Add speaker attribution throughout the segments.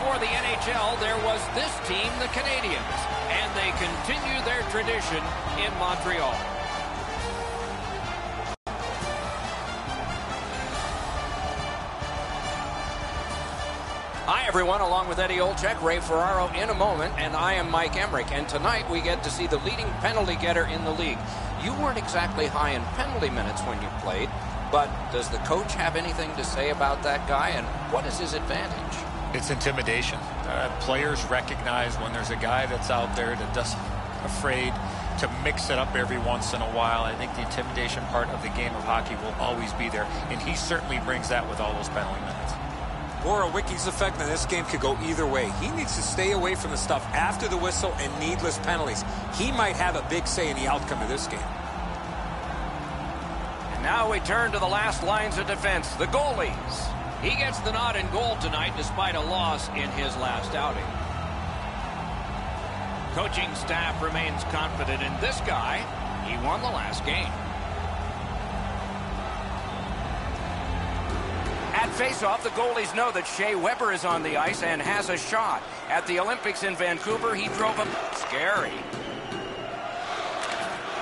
Speaker 1: before the NHL, there was this team, the Canadiens, and they continue their tradition in Montreal. Hi, everyone. Along with Eddie Olczyk, Ray Ferraro in a moment, and I am Mike Emmerich. And tonight we get to see the leading penalty getter in the league. You weren't exactly high in penalty minutes when you played, but does the coach have anything to say about that guy, and what is his advantage?
Speaker 2: It's intimidation. Players recognize when there's a guy that's out there that doesn't afraid to mix it up every once in a while. I think the intimidation part of the game of hockey will always be there, and he certainly brings that with all those penalty minutes.
Speaker 3: Borowiecki's effect in this game could go either way. He needs to stay away from the stuff after the whistle and needless penalties. He might have a big say in the outcome of this game.
Speaker 1: And now we turn to the last lines of defense, the goalies. He gets the nod in goal tonight despite a loss in his last outing. Coaching staff remains confident in this guy. He won the last game. At face-off, the goalies know that Shea Weber is on the ice and has a shot. At the Olympics in Vancouver, he drove him scary.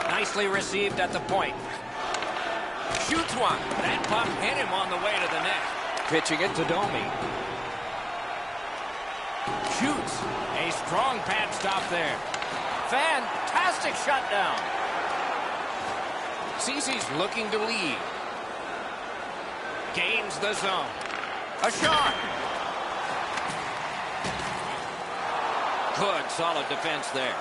Speaker 1: Nicely received at the point. Shoots one. That puck hit him on the way to the net. Pitching it to Domi. Shoots. A strong pad stop there. Fantastic shutdown. Cece's looking to lead. Gains the zone. A shot. Good, solid defense there.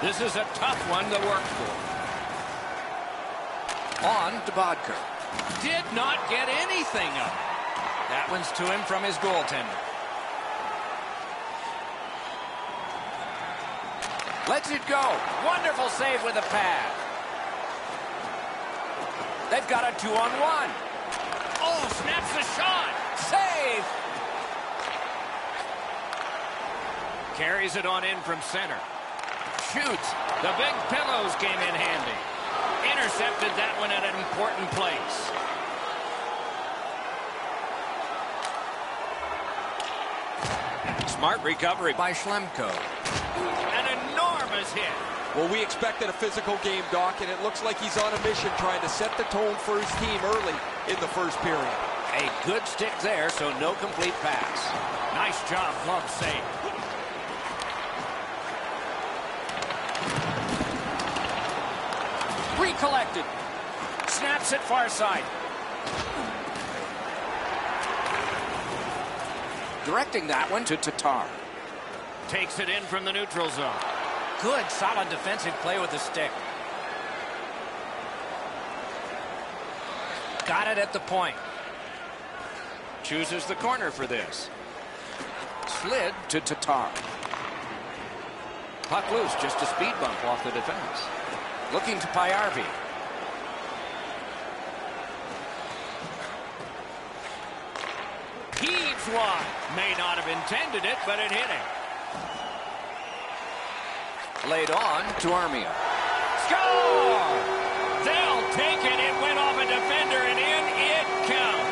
Speaker 1: This is a tough one to work for. On to Bodker. Did not get anything of it. That one's to him from his goaltender. Lets it go. Wonderful save with a pad. They've got a 2-on-1. Oh, snaps the shot. Save. Carries it on in from center. Shoots. The big pillows came in handy. Intercepted that one at an important place. Smart recovery by Schlemko. An enormous hit.
Speaker 4: Well, we expected a physical game, Doc, and it looks like he's on a mission trying to set the tone for his team early in the first period.
Speaker 1: A good stick there, so no complete pass. Nice job, glove save. Recollected. Snaps it far side. Directing that one to Tatar. Takes it in from the neutral zone. Good, solid defensive play with the stick. Got it at the point. Chooses the corner for this. Slid to Tatar. Puck loose, just a speed bump off the defense. Looking to Payarvi. Heaves one. May not have intended it, but it hit him. Laid on to Armia. Score! They'll take it. It went off a defender and in it counts.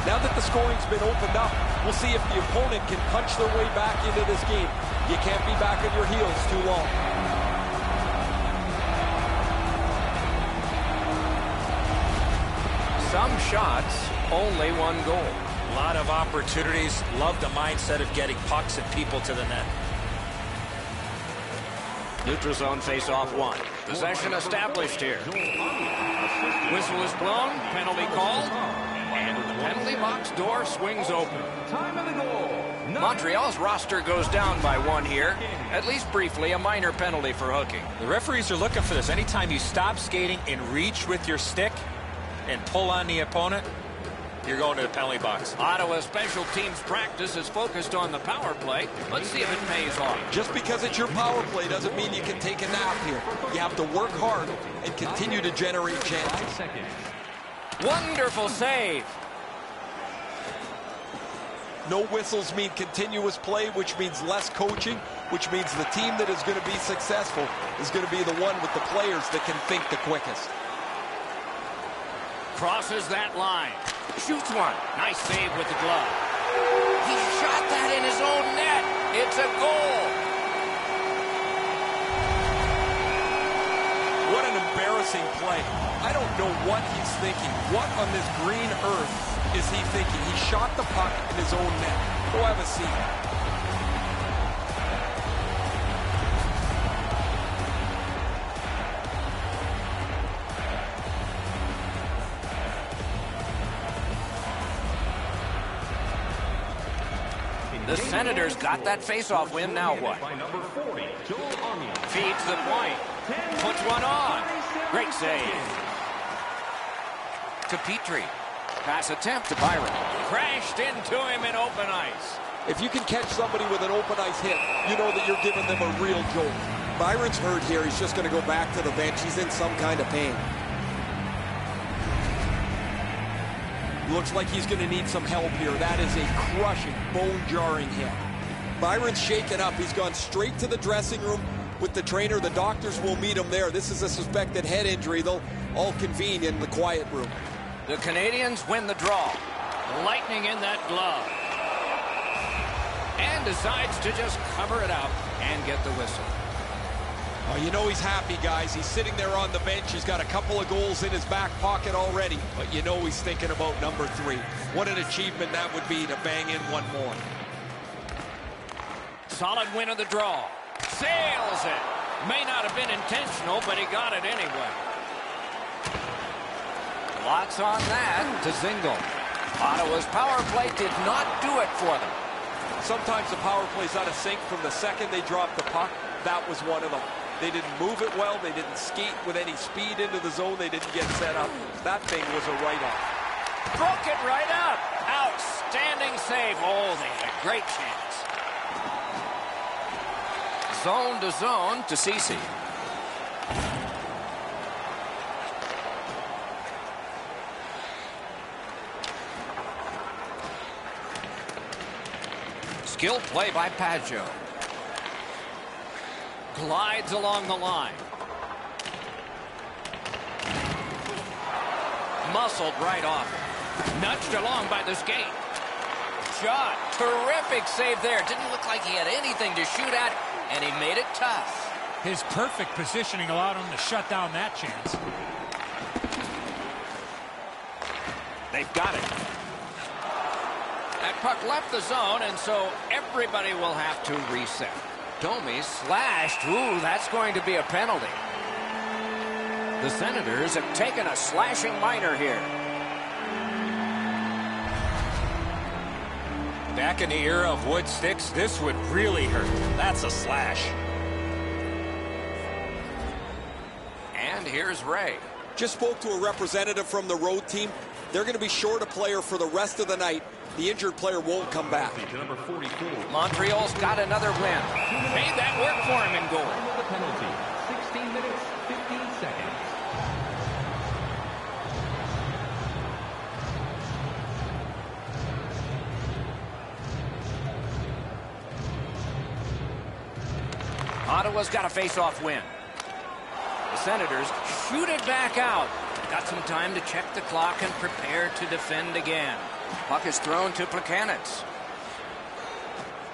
Speaker 4: Now that the scoring's been opened up, we'll see if the opponent can punch their way back into this game. You can't be back on your heels too long.
Speaker 1: Some shots, only one goal.
Speaker 3: A lot of opportunities. Love the mindset of getting pucks and people to the net.
Speaker 1: Neutral zone face-off one. Possession established here. Whistle is blown. Penalty called. And the penalty box door swings open. Montreal's roster goes down by one here. At least briefly, a minor penalty for hooking.
Speaker 3: The referees are looking for this. Anytime you stop skating and reach with your stick and pull on the opponent,
Speaker 2: you're going to the penalty box.
Speaker 1: Ottawa special teams practice is focused on the power play. Let's see if it pays off.
Speaker 4: Just because it's your power play doesn't mean you can take a nap here. You have to work hard and continue to generate chances.
Speaker 1: Wonderful save.
Speaker 4: No whistles mean continuous play, which means less coaching, which means the team that is going to be successful is going to be the one with the players that can think the quickest.
Speaker 1: Crosses that line. Shoots one. Nice save with the glove. He shot that in his own net. It's a goal.
Speaker 4: What an embarrassing play. I don't know what he's thinking. What on this green earth is he thinking? He shot the puck in his own net. Go have a seat.
Speaker 1: The Senators got that face-off win. Now what? Feeds the point. Puts one on. Great save. To Petrie. Pass attempt to Byron. Crashed into him in open ice.
Speaker 4: If you can catch somebody with an open ice hit, you know that you're giving them a real jolt.
Speaker 5: Byron's hurt here. He's just going to go back to the bench. He's in some kind of pain.
Speaker 4: Looks like he's going to need some help here. That is a crushing, bone-jarring hit.
Speaker 5: Byron's shaken up. He's gone straight to the dressing room with the trainer. The doctors will meet him there. This is a suspected head injury. They'll all convene in the quiet room.
Speaker 1: The Canadiens win the draw. Lightning in that glove. And decides to just cover it out and get the whistle.
Speaker 4: Oh, you know he's happy, guys. He's sitting there on the bench. He's got a couple of goals in his back pocket already. But you know he's thinking about number 3. What an achievement that would be to bang in one more.
Speaker 1: Solid win of the draw. Sails it. May not have been intentional, but he got it anyway. Lots on that to Zingle. Ottawa's power play did not do it for them.
Speaker 4: Sometimes the power play's out of sync from the second they dropped the puck. That was one of them. They didn't move it well. They didn't skate with any speed into the zone. They didn't get set up. That thing was a write-off.
Speaker 1: Broke it right up. Outstanding save. Oh, they had a great chance. Zone to zone to Ceci. Skilled play by Pageau. Glides along the line. Muscled right off. Nudged along by the skate. Shot. Terrific save there. Didn't look like he had anything to shoot at, and he made it tough.
Speaker 6: His perfect positioning allowed him to shut down that chance.
Speaker 1: They've got it. That puck left the zone, and so everybody will have to reset. Domi slashed. Ooh, that's going to be a penalty. The Senators have taken a slashing minor here.
Speaker 3: Back in the era of wood sticks, this would really hurt. That's a slash.
Speaker 1: And here's Ray.
Speaker 5: Just spoke to a representative from the road team. They're going to be short a player for the rest of the night. The injured player won't come back.
Speaker 1: Montreal's got another win. Made that work for him in goal.
Speaker 7: The penalty, 16 minutes, 15 seconds.
Speaker 1: Ottawa's got a face-off win. The Senators shoot it back out. Got some time to check the clock and prepare to defend again. Puck is thrown to Plekanec.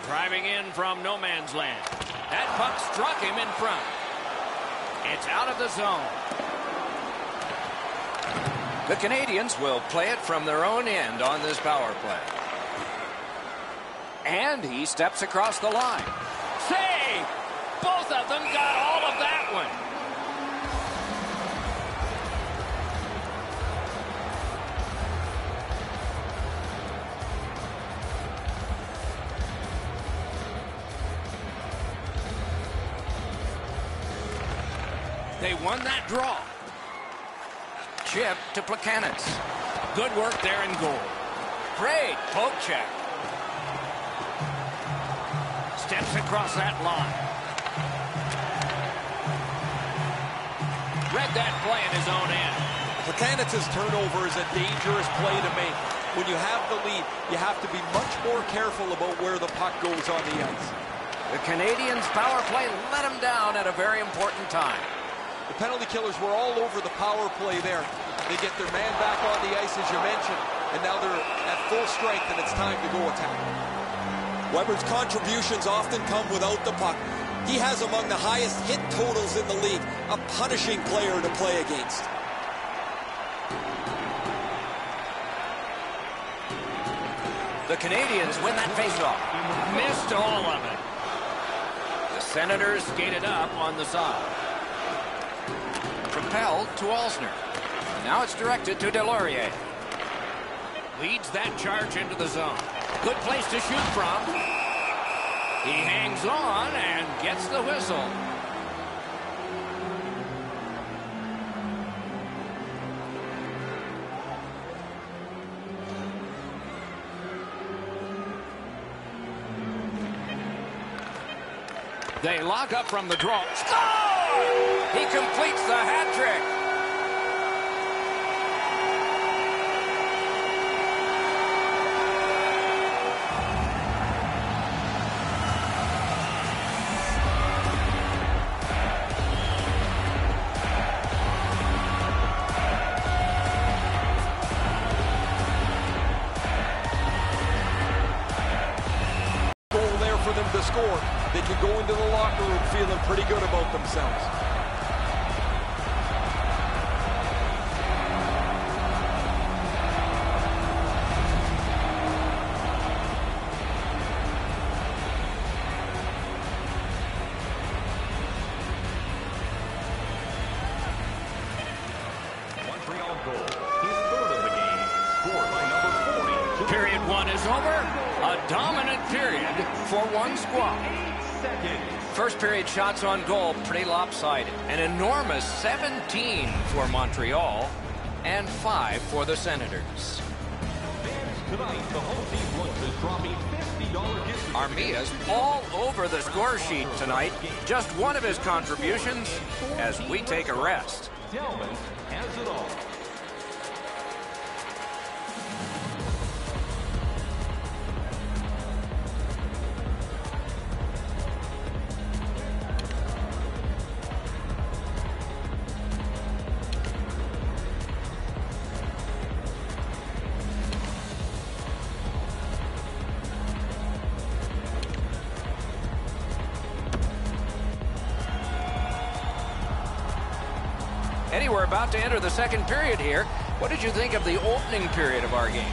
Speaker 1: Driving in from no man's land. That puck struck him in front. It's out of the zone. The Canadiens will play it from their own end on this power play. And he steps across the line. Save! Both of them got all of that one. They won that draw. Chip to Plekanec. Good work there in goal. Great poke check. Steps across that line. Read that play in his own end.
Speaker 5: The Canada's turnover is a dangerous play to make. When you have the lead, you have to be much more careful about where the puck goes on the ice.
Speaker 1: The Canadiens' power play let him down at a very important time.
Speaker 5: The penalty killers were all over the power play there. They get their man back on the ice, as you mentioned, and now they're at full strength, and it's time to go attack. Weber's contributions often come without the puck. He has among the highest hit totals in the league, a punishing player to play against.
Speaker 1: The Canadiens win that faceoff. Missed all of it. The Senators skated up on the side. Propelled to Alsner. Now it's directed to Delorier. Leads that charge into the zone. Good place to shoot from. He hangs on and gets the whistle. They lock up from the draw. Score! He completes the hat trick.
Speaker 5: For them to score, they could go into the locker room feeling pretty good about themselves.
Speaker 7: Montreal goal. His third of the game. Scored by number 40.
Speaker 1: Period one is over. A dominant period for one squad.
Speaker 7: 8 seconds.
Speaker 1: First period shots on goal, pretty lopsided. An enormous 17 for Montreal and 5 for the Senators.
Speaker 7: Tonight, the home team looks is dropping $50 gift.
Speaker 1: Armia's all over the score sheet tonight. Just one of his contributions as we take a rest.
Speaker 7: Delman has it all.
Speaker 1: Eddie, we're about to enter the second period here. What did you think of the opening period of our game?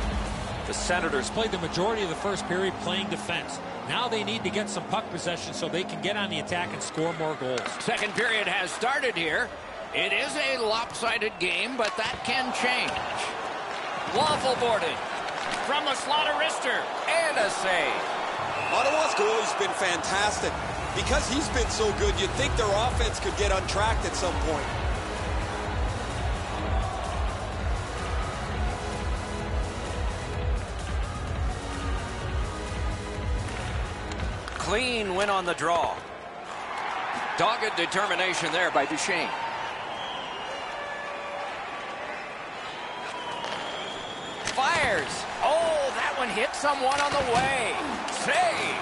Speaker 6: The Senators played the majority of the first period playing defense. Now they need to get some puck possession so they can get on the attack and score more goals.
Speaker 1: Second period has started here. It is a lopsided game, but that can change. Lawful boarding from the slot of wrister and a save.
Speaker 5: Ottawa's goalie's been fantastic. Because he's been so good, you'd think their offense could get untracked at some point.
Speaker 1: Clean win on the draw. Dogged determination there by Duchesne. Fires. Oh, that one hit someone on the way. Save.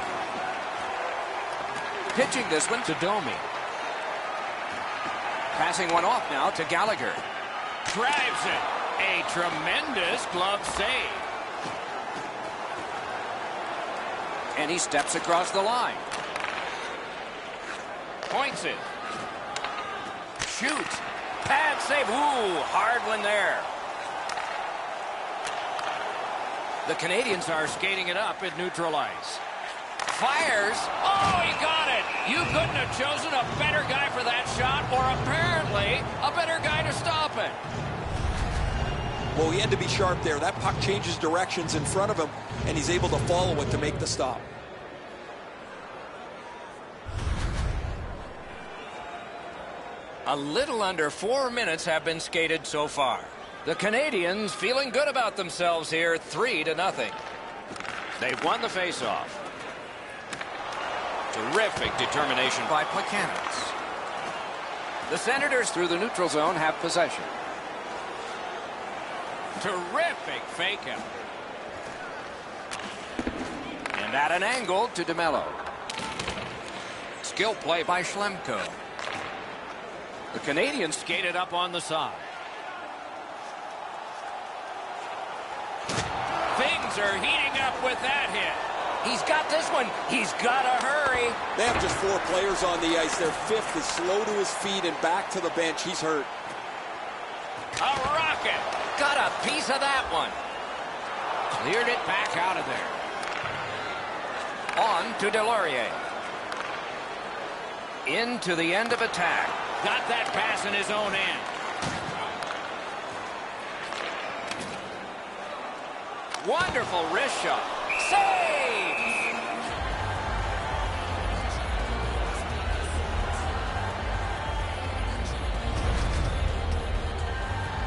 Speaker 1: Pitching this one to Domi. Passing one off now to Gallagher. Drives it. A tremendous glove save. And he steps across the line. Points it. Shoots. Pad save. Ooh, hard one there. The Canadiens are skating it up at neutral ice. Fires. Oh, he got it. You couldn't have chosen a better guy for that shot, or apparently a better guy to stop it.
Speaker 5: Well, he had to be sharp there. That puck changes directions in front of him, and he's able to follow it to make the stop.
Speaker 1: A little under 4 minutes have been skated so far. The Canadiens feeling good about themselves here, 3-0. They've won the faceoff. Terrific determination by Plekanec. The Senators through the neutral zone have possession. Terrific fake out. And at an angle to DeMello. Skill play by Schlemko. The Canadiens skated up on the side. Things are heating up with that hit. He's got this one. He's got to hurry.
Speaker 5: They have just 4 players on the ice. Their 5th is slow to his feet and back to the bench. He's hurt.
Speaker 1: A rocket. Got a piece of that one. Cleared it back out of there. On to Delorier. Into the end of attack. Got that pass in his own end. Wonderful wrist shot. Save!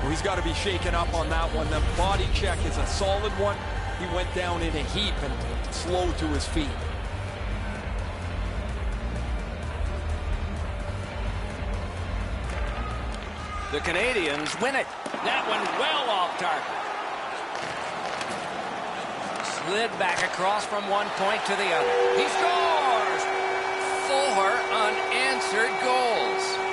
Speaker 4: Well, he's got to be shaken up on that one. The body check is a solid one. He went down in a heap and slow to his feet.
Speaker 1: The Canadiens win it. That one well off target. Slid back across from one point to the other. He scores! 4 unanswered goals.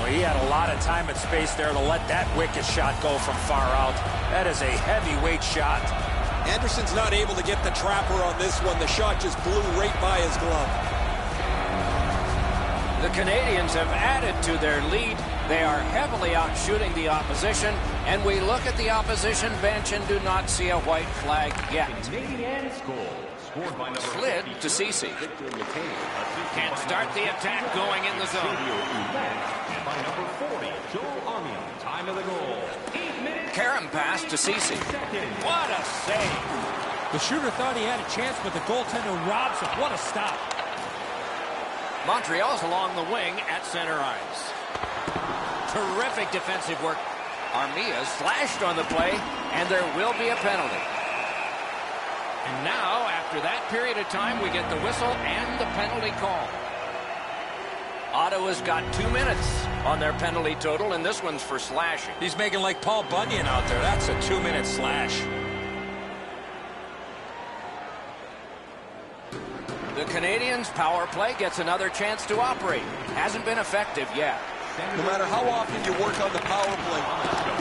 Speaker 6: He had a lot of time and space there to let that wicked shot go from far out. That is a heavyweight shot.
Speaker 5: Anderson's not able to get the trapper on this one. The shot just blew right by his glove.
Speaker 1: The Canadiens have added to their lead. They are heavily out shooting the opposition, and we look at the opposition bench and do not see a white flag yet.
Speaker 7: Canadiens goal. Scored by number
Speaker 1: Slid to Ceci. Can't start the attack going in the zone.
Speaker 7: And by number 40, Joel Armia. Time of the goal. 8 minutes.
Speaker 1: Karam pass to Ceci. What a save.
Speaker 6: The shooter thought he had a chance, but the goaltender robs him. What a stop.
Speaker 1: Montreal's along the wing at center ice. Terrific defensive work. Armia slashed on the play, and there will be a penalty. And now, after that period of time, we get the whistle and the penalty call. Ottawa's got 2 minutes on their penalty total, and this one's for slashing.
Speaker 3: He's making like Paul Bunyan out there. That's a 2-minute slash.
Speaker 1: The Canadiens' power play gets another chance to operate. Hasn't been effective yet.
Speaker 5: No matter how often you work on the power play,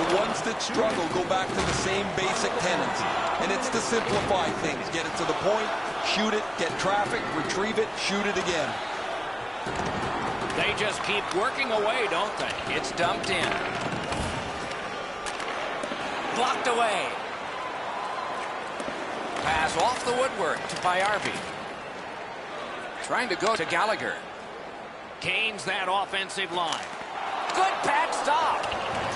Speaker 5: the ones that struggle go back to the same basic tenets. And it's to simplify things. Get it to the point, shoot it, get traffic, retrieve it, shoot it again.
Speaker 1: They just keep working away, don't they? It's dumped in. Blocked away. Pass off the woodwork to Payarvi. Trying to go to Gallagher. Gains that offensive line. Good pad stop.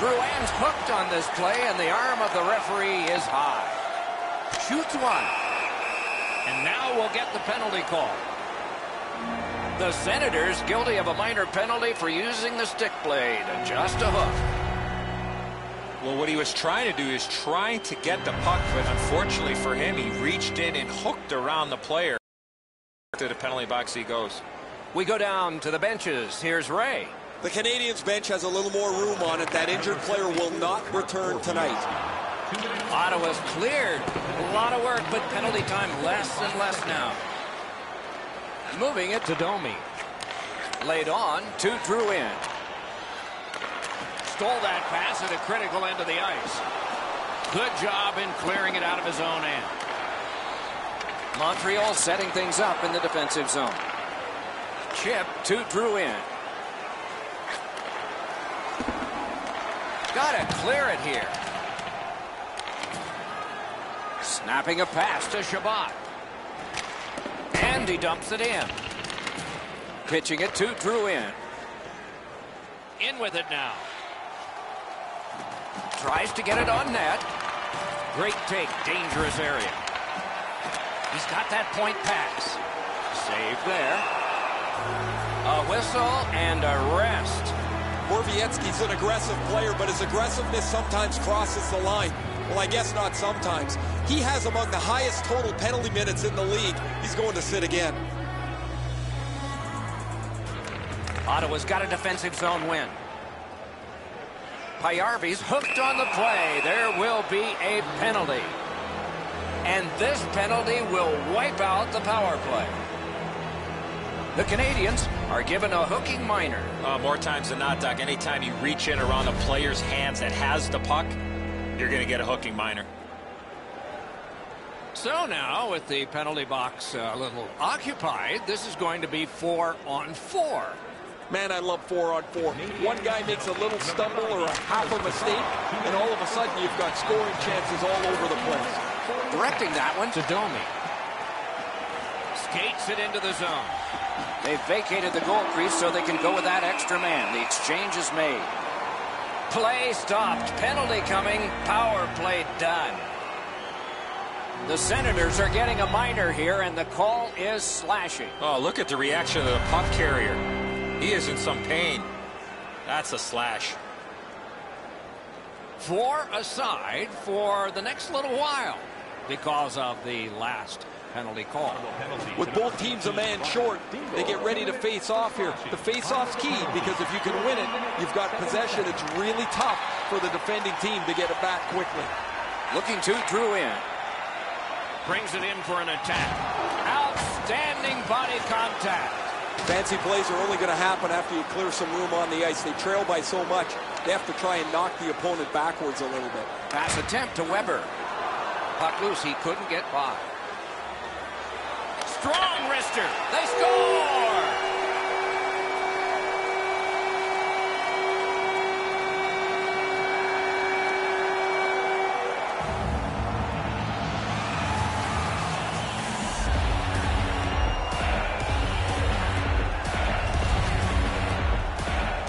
Speaker 1: Drouin's hooked on this play, and the arm of the referee is high. Shoots one. And now we'll get the penalty call. The Senators guilty of a minor penalty for using the stick blade. Just a hook.
Speaker 3: Well, what he was trying to do is trying to get the puck, but unfortunately for him, he reached in and hooked around the player. To the penalty box he goes.
Speaker 1: We go down to the benches. Here's Ray.
Speaker 5: The Canadiens bench has a little more room on it. That injured player will not return tonight.
Speaker 1: Ottawa's cleared. A lot of work, but penalty time less and less now. Moving it to Domi. Laid on to Drouin. Stole that pass at a critical end of the ice. Good job in clearing it out of his own end. Montreal setting things up in the defensive zone. Chip to Drouin. Gotta clear it here. Snapping a pass to Shabbat. And he dumps it in. Pitching it to Drouin. in with it now. Tries to get it on net. Great take, dangerous area. He's got that point pass. Save there. A whistle and a rest.
Speaker 5: Borowiecki's an aggressive player, but his aggressiveness sometimes crosses the line. Well, I guess not sometimes. He has among the highest total penalty minutes in the league. He's going to sit again.
Speaker 1: Ottawa's got a defensive zone win. Payarvi's hooked on the play. There will be a penalty. And this penalty will wipe out the power play. The Canadiens are given a hooking minor.
Speaker 2: More times than not, Doc, anytime you reach in around a player's hands that has the puck, you're going to get a hooking minor.
Speaker 1: So now, with the penalty box a little occupied, this is going to be 4-on-4.
Speaker 5: Man, I love 4-on-4. One guy makes a little stumble or a half a mistake, and all of a sudden you've got scoring chances all over the place.
Speaker 1: Directing that one to Domi. Skates it into the zone. They've vacated the goal crease so they can go with that extra man. The exchange is made. Play stopped. Penalty coming. Power play done. The Senators are getting a minor here, and the call is slashing.
Speaker 2: Oh, look at the reaction of the puck carrier. He is in some pain. That's a slash.
Speaker 1: 4 aside for the next little while because of the last penalty call.
Speaker 5: With both teams a man short, they get ready to face off here. The face-off's key because if you can win it, you've got possession. It's really tough for the defending team to get it back quickly.
Speaker 1: Looking to Drew in. Brings it in for an attack. Outstanding body contact.
Speaker 5: Fancy plays are only going to happen after you clear some room on the ice. They trail by so much, they have to try and knock the opponent backwards a little bit.
Speaker 1: Pass attempt to Weber. Puck loose, he couldn't get by. Strong wrister. They score!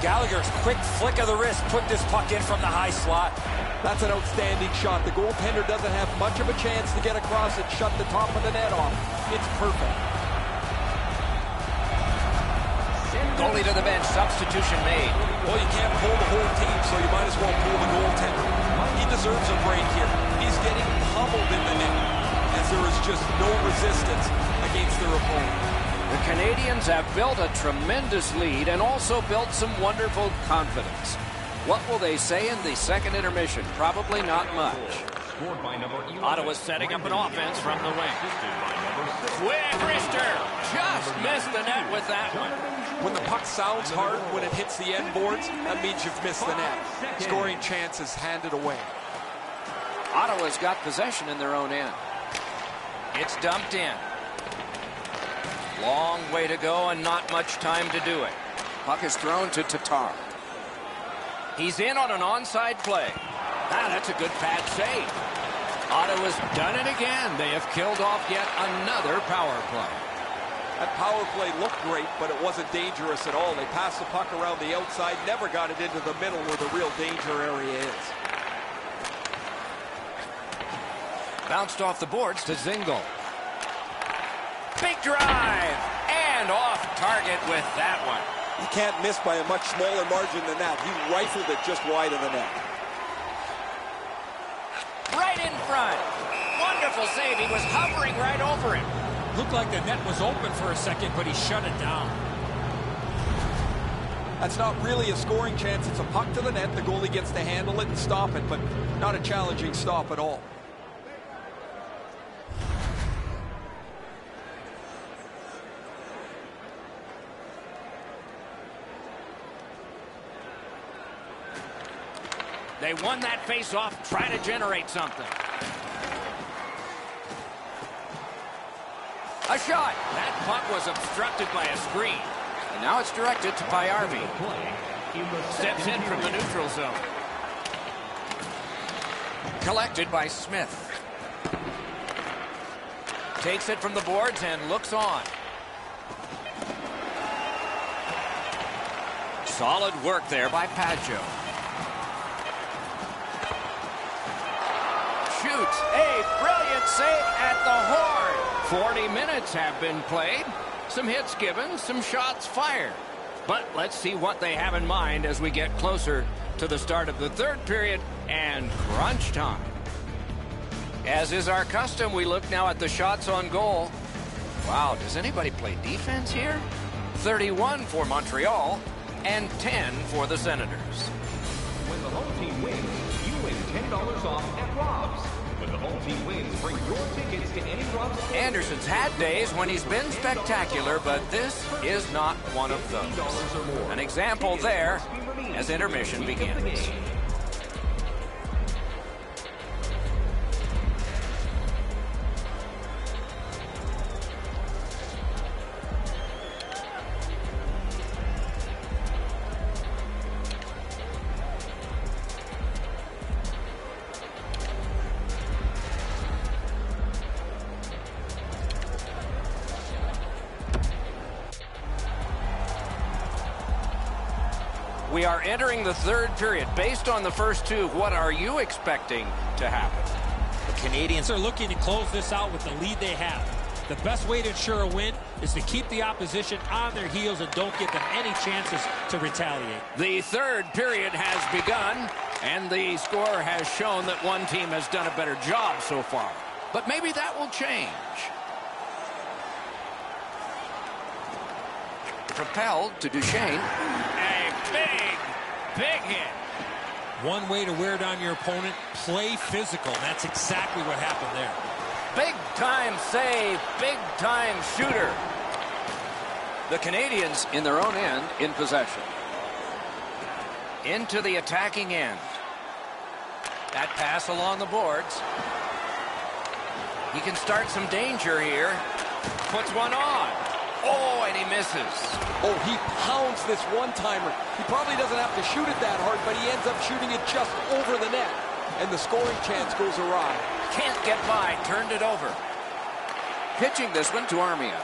Speaker 2: Gallagher's quick flick of the wrist put this puck in from the high slot.
Speaker 5: That's an outstanding shot. The goaltender doesn't have much of a chance to get across and shut the top of the net off. It's perfect.
Speaker 1: Goalie to the bench. Substitution made.
Speaker 5: Well, you can't pull the whole team, so you might as well pull the goaltender. He deserves a break here. He's getting pummeled in the net as there is just no resistance against their opponent.
Speaker 1: The Canadiens have built a tremendous lead and also built some wonderful confidence. What will they say in the second intermission? Probably not much. Ottawa's setting up an offense from the wing. Quick wrister. Just missed the net with that one.
Speaker 5: When the puck sounds hard when it hits the end boards, that means you've missed the net. Scoring chances handed away.
Speaker 1: Ottawa's got possession in their own end. It's dumped in. Long way to go and not much time to do it. Puck is thrown to Tatar. He's in on an onside play. That's a good pad save. Ottawa's done it again. They have killed off yet another power play.
Speaker 5: That power play looked great, but it wasn't dangerous at all. They passed the puck around the outside, never got it into the middle where the real danger area is.
Speaker 1: Bounced off the boards to Zingle. Big drive, and off target with that one.
Speaker 5: You can't miss by a much smaller margin than that. He rifled it just wide of the net.
Speaker 1: Right in front. Wonderful save. He was hovering right over it.
Speaker 6: Looked like the net was open for a second, but he shut it down.
Speaker 5: That's not really a scoring chance. It's a puck to the net. The goalie gets to handle it and stop it, but not a challenging stop at all.
Speaker 1: They won that face-off. Try to generate something. A shot. That puck was obstructed by a screen. And now it's directed to Payarvi. Steps in from the neutral zone. Collected by Smith. Takes it from the boards and looks on. Solid work there by Paggio. Shoots a brilliant save at the horn. 40 minutes have been played. Some hits given, some shots fired. But let's see what they have in mind as we get closer to the start of the third period and crunch time. As is our custom, we look now at the shots on goal. Wow, does anybody play defense here? 31 for Montreal and 10 for the Senators.
Speaker 7: When the home team wins, you win $10 off at Rob's. When the home team wins, bring your tickets to any Rob's.
Speaker 1: Anderson's had days when he's been spectacular, but this is not one of those. An example there as intermission begins. We are entering the third period. Based on the first two, what are you expecting to happen?
Speaker 6: The Canadiens are looking to close this out with the lead they have. The best way to ensure a win is to keep the opposition on their heels and don't give them any chances to retaliate.
Speaker 1: The third period has begun, and the score has shown that one team has done a better job so far. But maybe that will change. Propelled to Duchesne. Big hit.
Speaker 6: One way to wear down your opponent, play physical. That's exactly what happened there.
Speaker 1: Big time save, big time shooter. The Canadiens in their own end in possession. Into the attacking end. That pass along the boards. He can start some danger here. Puts one on. Oh, and he misses.
Speaker 5: Oh, he pounds this one-timer. He probably doesn't have to shoot it that hard, but he ends up shooting it just over the net. And the scoring chance goes awry.
Speaker 1: Can't get by, turned it over. Pitching this one to Armia.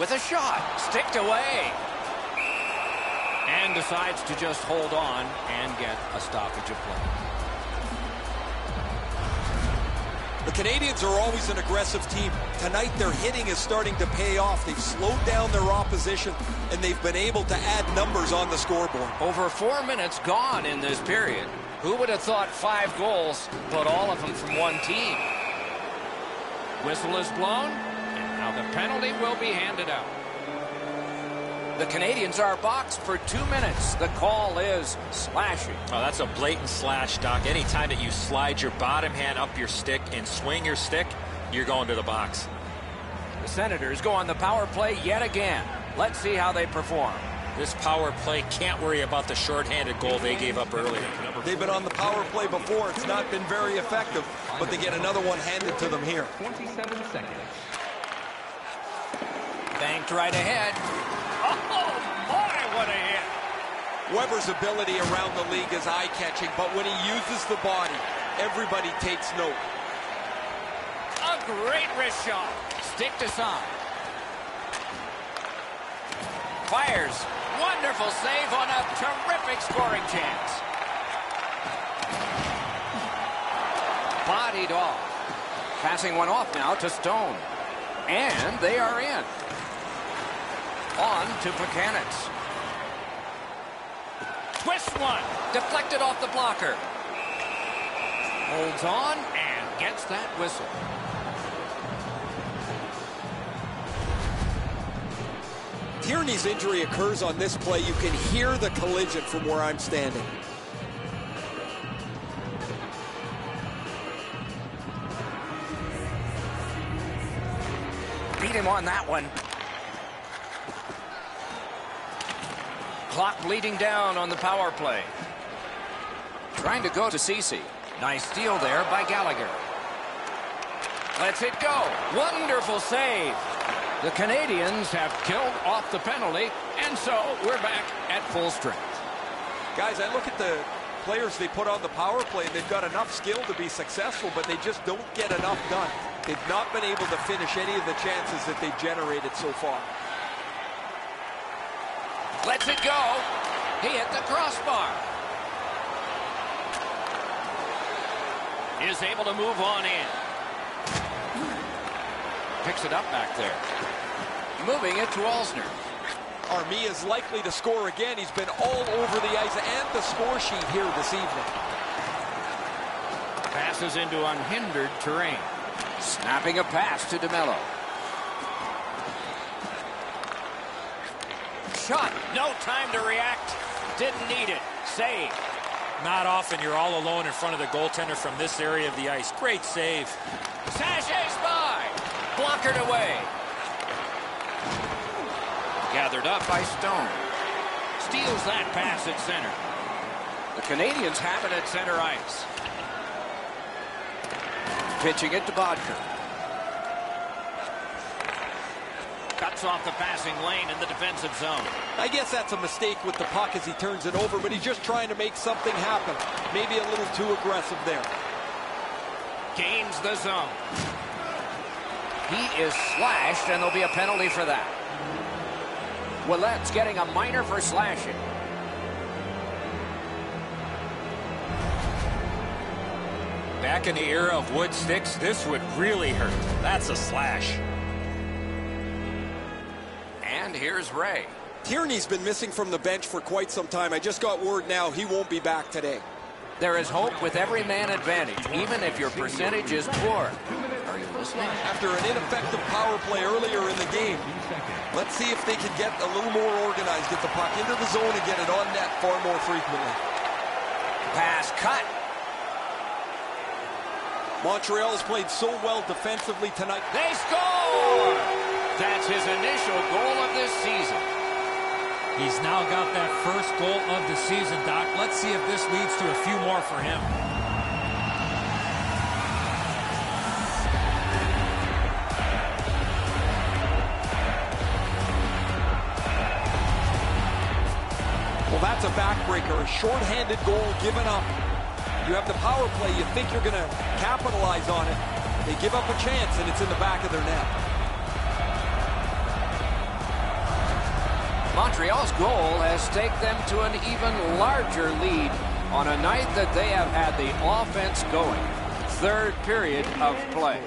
Speaker 1: With a shot, sticked away. And decides to just hold on and get a stoppage of play.
Speaker 5: The Canadiens are always an aggressive team. Tonight, their hitting is starting to pay off. They've slowed down their opposition, and they've been able to add numbers on the scoreboard.
Speaker 1: Over 4 minutes gone in this period. Who would have thought 5 goals, but all of them from one team? Whistle is blown, and now the penalty will be handed out. The Canadiens are boxed for 2 minutes. The call is slashing.
Speaker 2: Oh, that's a blatant slash, Doc. Anytime that you slide your bottom hand up your stick and swing your stick, you're going to the box.
Speaker 1: The Senators go on the power play yet again. Let's see how they perform.
Speaker 2: This power play can't worry about the shorthanded goal they gave up earlier.
Speaker 5: They've been on the power play before. It's not been very effective, but they get another one handed to them here.
Speaker 7: 27 seconds.
Speaker 1: Banked right ahead. Oh, my, what a hit.
Speaker 5: Weber's ability around the league is eye-catching, but when he uses the body, everybody takes note.
Speaker 1: A great wrist shot. Stick to side. Fires. Wonderful save on a terrific scoring chance. Bodied off. Passing one off now to Stone. And they are in. On to Buchanan. Twist one. Deflected off the blocker. Holds on and gets that whistle.
Speaker 5: Tierney's injury occurs on this play. You can hear the collision from where I'm standing.
Speaker 1: Beat him on that one. Clock bleeding down on the power play. Trying to go to Ceci. Nice steal there by Gallagher. Lets it go. Wonderful save. The Canadiens have killed off the penalty, and so we're back at full strength.
Speaker 5: Guys, I look at the players they put on the power play. They've got enough skill to be successful, but they just don't get enough done. They've not been able to finish any of the chances that they've generated so far.
Speaker 1: Lets it go. He hit the crossbar. Is able to move on in. Picks it up back there. Moving it to Alsner.
Speaker 5: Armia is likely to score again. He's been all over the ice and the score sheet here this evening.
Speaker 1: Passes into unhindered terrain. Snapping a pass to DeMello. Shot. No time to react. Didn't need it. Save.
Speaker 6: Not often you're all alone in front of the goaltender from this area of the ice. Great save.
Speaker 1: Sashays by. Blockered away. Gathered up by Stone. Steals that pass at center. The Canadiens have it at center ice. Pitching it to Bodker. Cuts off the passing lane in the defensive zone.
Speaker 5: I guess that's a mistake with the puck as he turns it over, but he's just trying to make something happen. Maybe a little too aggressive there.
Speaker 1: Gains the zone. He is slashed, and there'll be a penalty for that. Ouellette's getting a minor for slashing.
Speaker 3: Back in the era of wood sticks, this would really hurt. That's a slash.
Speaker 1: And here's Ray.
Speaker 5: Tierney's been missing from the bench for quite some time. I just got word now he won't be back today.
Speaker 1: There is hope with every man advantage, even if your percentage is poor. Are you listening?
Speaker 5: After an ineffective power play earlier in the game, let's see if they can get a little more organized, get the puck into the zone and get it on net far more frequently.
Speaker 1: Pass cut.
Speaker 5: Montreal's played so well defensively tonight.
Speaker 1: They score! That's his initial goal of this season.
Speaker 6: He's now got that first goal of the season, Doc. Let's see if this leads to a few more for him.
Speaker 5: Well, that's a backbreaker, a shorthanded goal given up. You have the power play, you think you're going to capitalize on it. They give up a chance, and it's in the back of their net.
Speaker 1: Montreal's goal has taken them to an even larger lead on a night that they have had the offense going. Third period of play.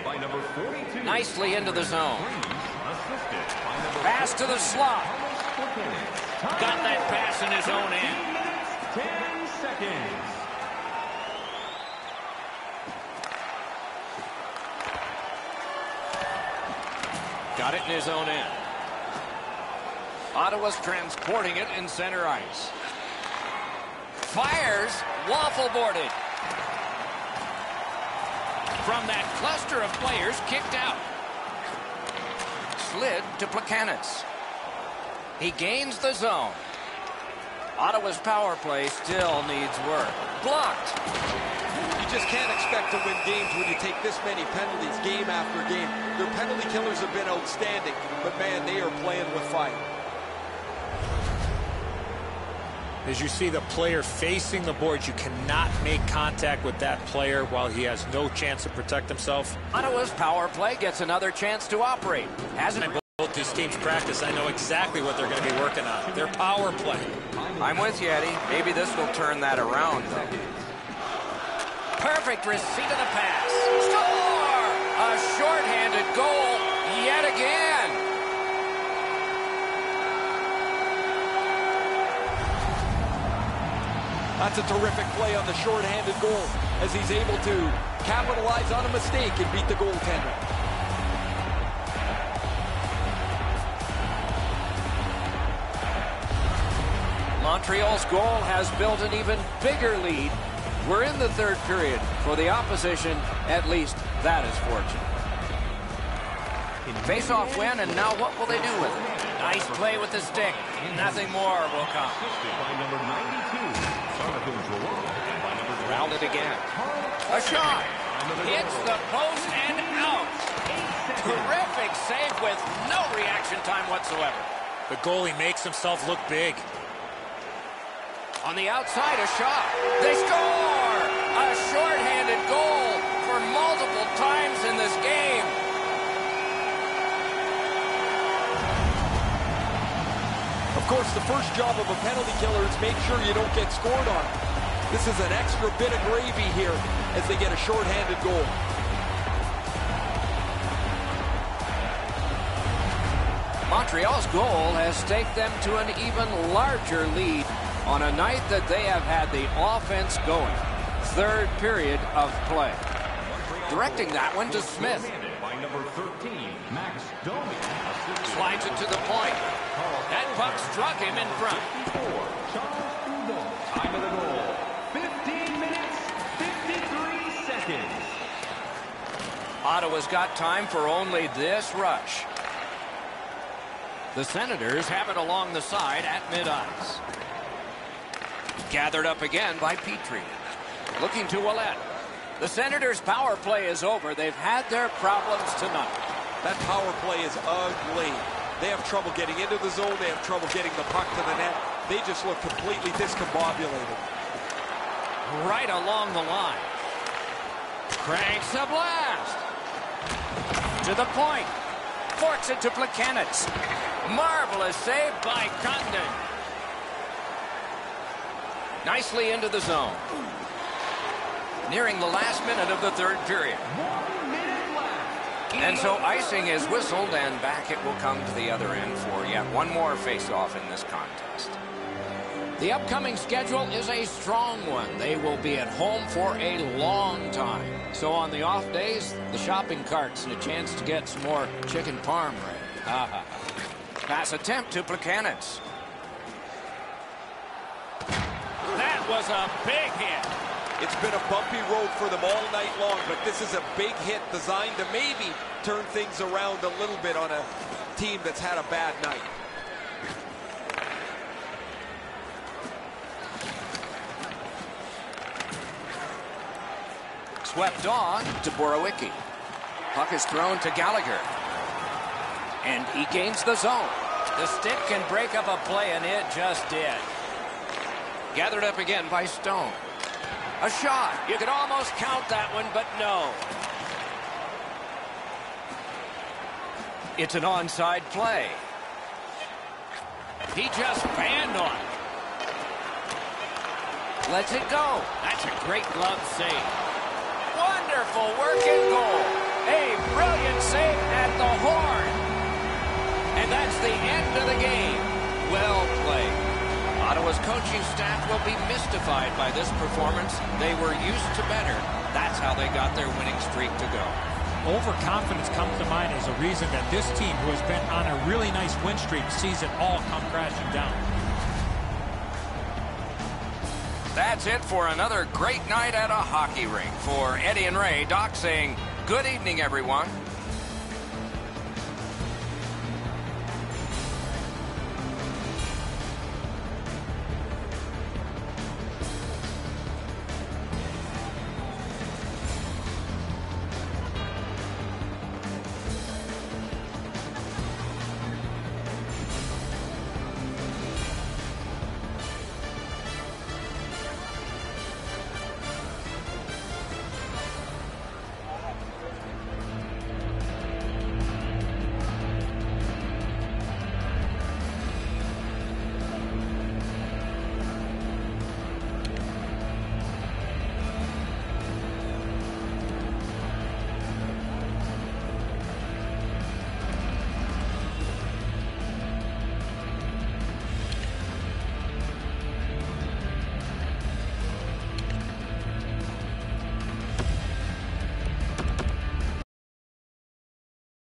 Speaker 7: By number 42.
Speaker 1: Nicely into the zone. Pass to the slot. Got that pass in his own end.
Speaker 7: 10 seconds.
Speaker 1: Got it in his own end. Ottawa's transporting it in center ice. Fires, waffle boarded. From that cluster of players, kicked out. Slid to Plekanec. He gains the zone. Ottawa's power play still needs work. Blocked.
Speaker 5: You just can't expect to win games when you take this many penalties game after game. Their penalty killers have been outstanding, but man, they are playing with fire.
Speaker 2: As you see the player facing the boards, you cannot make contact with that player while he has no chance to protect himself.
Speaker 1: Ottawa's power play gets another chance to operate. Hasn't
Speaker 6: Both these teams practice. I know exactly what they're going to be working on. Their power play.
Speaker 1: I'm with you, Eddie. Maybe this will turn that around, though. Perfect receipt of the pass. Score! A shorthanded goal yet again.
Speaker 5: That's a terrific play on the shorthanded goal as he's able to capitalize on a mistake and beat the goaltender.
Speaker 1: Montreal's goal has built an even bigger lead. We're in the third period. For the opposition, at least that is fortunate. Face-off win, and now what will they do with it? Nice play with the stick. Nothing more will come.
Speaker 7: By number 92.
Speaker 1: Rounded again. A shot. Hits the post and out. Terrific save with no reaction time whatsoever.
Speaker 6: The goalie makes himself look big.
Speaker 1: On the outside, a shot. They score! A shorthanded goal for multiple times in this game.
Speaker 5: course, the first job of a penalty killer is make sure you don't get scored on. This is an extra bit of gravy here as they get a shorthanded goal.
Speaker 1: Montreal's goal has staked them to an even larger lead on a night that they have had the offense going. Third period of play. Directing that one to Smith.
Speaker 7: By number 13, Max Domi.
Speaker 1: Slides it to the point. That puck struck him in front.
Speaker 7: 54, Charles Boudon. Time of the goal, 15 minutes, 53 seconds.
Speaker 1: Ottawa's got time for only this rush. The Senators have it along the side at mid-ice. Gathered up again by Petrie. Looking to Ouellette. The Senators' power play is over. They've had their problems tonight.
Speaker 5: That power play is ugly. They have trouble getting into the zone. They have trouble getting the puck to the net. They just look completely discombobulated.
Speaker 1: Right along the line. Cranks a blast. To the point. Forks it to Plekanec. Marvelous save by Condon. Nicely into the zone. Nearing the last minute of the third period.
Speaker 7: 1 minute left.
Speaker 1: And so icing is whistled, and back it will come to the other end for yet one more face-off in this contest. The upcoming schedule is a strong one. They will be at home for a long time. So on the off days, the shopping carts and a chance to get some more chicken parm ready. Pass attempt to Plekanec. That was a big hit.
Speaker 5: It's been a bumpy road for them all night long, but this is a big hit designed to maybe turn things around a little bit on a team that's had a bad night.
Speaker 1: Swept on to Borowicki. Puck is thrown to Gallagher. And he gains the zone. The stick can break up a play, and it just did. Gathered up again by Stone. A shot. You could almost count that one, but no. It's an onside play. He just banned on it. Lets it go. That's a great glove save. Wonderful working goal. A brilliant save at the horn. And that's the end of the game. Well played. Ottawa's coaching staff will be mystified by this performance. They were used to better. That's how they got their winning streak to go.
Speaker 6: Overconfidence comes to mind as a reason that this team, who has been on a really nice win streak, sees it all come crashing down.
Speaker 1: That's it for another great night at a hockey rink. For Eddie and Ray, Doc saying good evening, everyone.